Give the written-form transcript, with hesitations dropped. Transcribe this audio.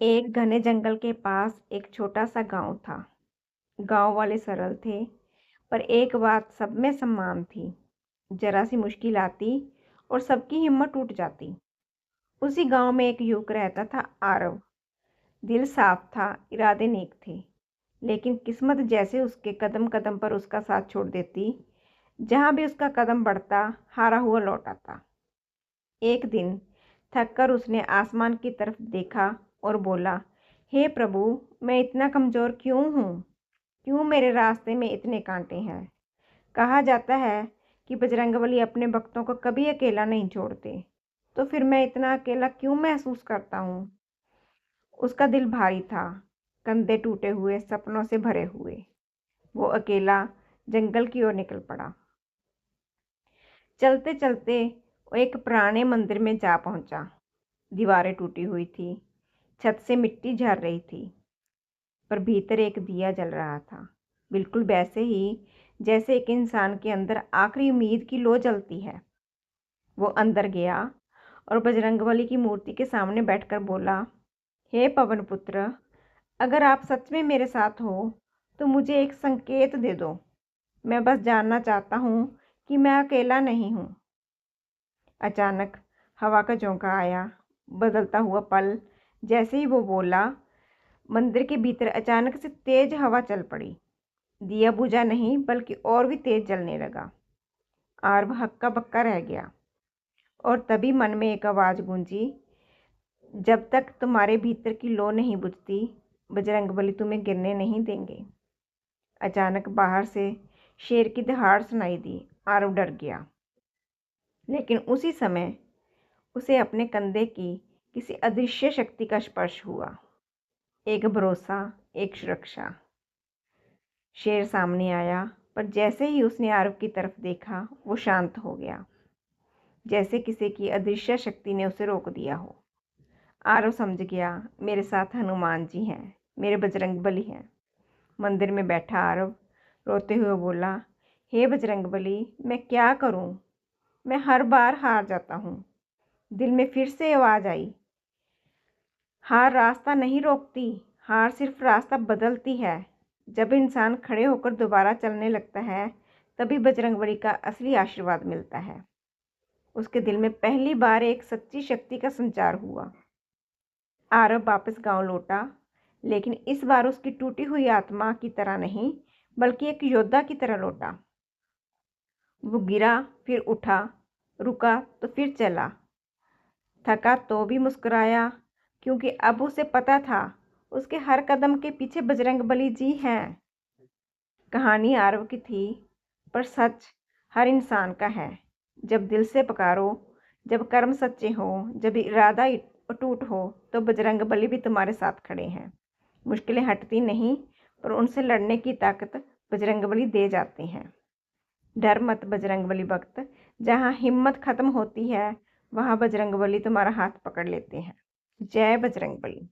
एक घने जंगल के पास एक छोटा सा गांव था। गांव वाले सरल थे, पर एक बात सब में समान थी। जरा सी मुश्किल आती और सबकी हिम्मत टूट जाती। उसी गांव में एक युवक रहता था, आरव। दिल साफ था, इरादे नेक थे, लेकिन किस्मत जैसे उसके कदम कदम पर उसका साथ छोड़ देती। जहां भी उसका कदम बढ़ता, हारा हुआ लौट आता। एक दिन थककर उसने आसमान की तरफ देखा और बोला, हे प्रभु, मैं इतना कमज़ोर क्यों हूँ? क्यों मेरे रास्ते में इतने कांटे हैं? कहा जाता है कि बजरंगबली अपने भक्तों को कभी अकेला नहीं छोड़ते, तो फिर मैं इतना अकेला क्यों महसूस करता हूँ? उसका दिल भारी था, कंधे टूटे हुए, सपनों से भरे हुए। वो अकेला जंगल की ओर निकल पड़ा। चलते चलते वो एक पुराने मंदिर में जा पहुंचा। दीवारें टूटी हुई थी, छत से मिट्टी झड़ रही थी, पर भीतर एक दिया जल रहा था, बिल्कुल वैसे ही जैसे एक इंसान के अंदर आखिरी उम्मीद की लौ जलती है। वो अंदर गया और बजरंगबली की मूर्ति के सामने बैठकर बोला, हे पवन पुत्र, अगर आप सच में मेरे साथ हो तो मुझे एक संकेत दे दो। मैं बस जानना चाहता हूँ कि मैं अकेला नहीं हूँ। अचानक हवा का झोंका आया, बदलता हुआ पल। जैसे ही वो बोला, मंदिर के भीतर अचानक से तेज हवा चल पड़ी। दिया बुझा नहीं, बल्कि और भी तेज जलने लगा। आरव हक्का बक्का रह गया। और तभी मन में एक आवाज़ गूंजी, जब तक तुम्हारे भीतर की लौ नहीं बुझती, बजरंगबली तुम्हें गिरने नहीं देंगे। अचानक बाहर से शेर की दहाड़ सुनाई दी। आरव डर गया, लेकिन उसी समय उसे अपने कंधे की किसी अदृश्य शक्ति का स्पर्श हुआ। एक भरोसा, एक सुरक्षा। शेर सामने आया, पर जैसे ही उसने आरव की तरफ देखा, वो शांत हो गया, जैसे किसी की अदृश्य शक्ति ने उसे रोक दिया हो। आरव समझ गया, मेरे साथ हनुमान जी हैं, मेरे बजरंगबली हैं। मंदिर में बैठा आरव रोते हुए बोला, हे बजरंगबली, मैं क्या करूं? मैं हर बार हार जाता हूं। दिल में फिर से आवाज़ आई, हार रास्ता नहीं रोकती, हार सिर्फ रास्ता बदलती है। जब इंसान खड़े होकर दोबारा चलने लगता है, तभी बजरंगबली का असली आशीर्वाद मिलता है। उसके दिल में पहली बार एक सच्ची शक्ति का संचार हुआ। आरव वापस गांव लौटा, लेकिन इस बार उसकी टूटी हुई आत्मा की तरह नहीं, बल्कि एक योद्धा की तरह लौटा। वो गिरा, फिर उठा, रुका तो फिर चला, थका तो भी मुस्कुराया, क्योंकि अब उसे पता था उसके हर कदम के पीछे बजरंगबली जी हैं। कहानी आरव की थी, पर सच हर इंसान का है। जब दिल से पुकारो, जब कर्म सच्चे हो, जब इरादा अटूट हो, तो बजरंगबली भी तुम्हारे साथ खड़े हैं। मुश्किलें हटती नहीं, पर उनसे लड़ने की ताकत बजरंगबली दे जाते हैं। डर मत बजरंगबली भक्त, जहाँ हिम्मत खत्म होती है, वहाँ बजरंगबली तुम्हारा हाथ पकड़ लेते हैं। जय बजरंगबली।